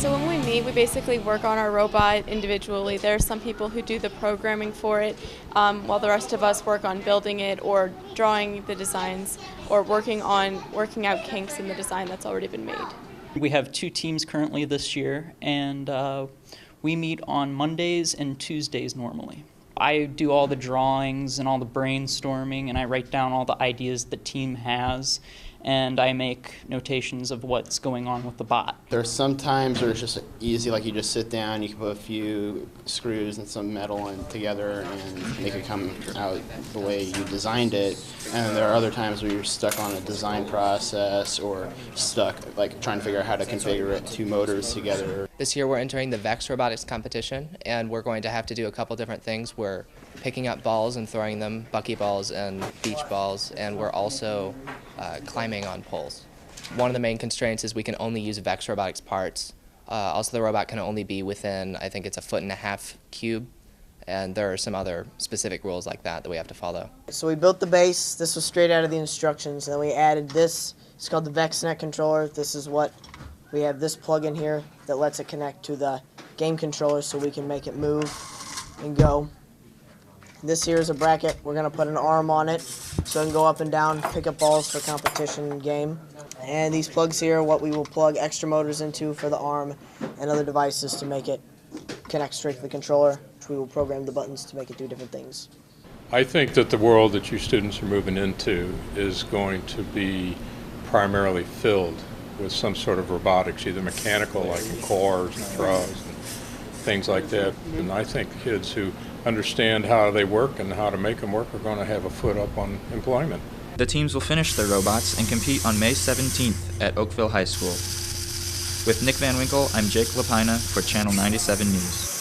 So when we meet, we basically work on our robot individually. There are some people who do the programming for it, while the rest of us work on building it or drawing the designs or working out kinks in the design that's already been made. We have 2 teams currently this year, and we meet on Mondays and Tuesdays normally. I do all the drawings and all the brainstorming, and I write down all the ideas the team has, and I make notations of what's going on with the bot. There's some times where it's just easy, like you just sit down, you can put a few screws and some metal in together and make it come out the way you designed it. And there are other times where you're stuck on a design process or stuck like trying to figure out how to configure 2 motors together. This year we're entering the VEX robotics competition, and we're going to have to do a couple different things. We're picking up balls and throwing them, buckyballs and beach balls, and we're also climbing on poles. One of the main constraints is we can only use VEX robotics parts. Also, the robot can only be within, I think it's a 1.5 cube, and there are some other specific rules like that we have to follow. So we built the base. This was straight out of the instructions, and then we added this. It's called the VEXNet controller. This is what we have, this plug-in here that lets it connect to the game controller so we can make it move and go. This here is a bracket. We're going to put an arm on it so it can go up and down, pick up balls for competition and game. And these plugs here are what we will plug extra motors into for the arm and other devices to make it connect straight to the controller, which we will program the buttons to make it do different things. I think that the world that you students are moving into is going to be primarily filled with some sort of robotics, either mechanical like in cores and throws and things like that. And I think kids who understand how they work and how to make them work are going to have a foot up on employment. The teams will finish their robots and compete on May 17th at Oakville High School. With Nick Van Winkle, I'm Jake Lapina for Channel 97 News.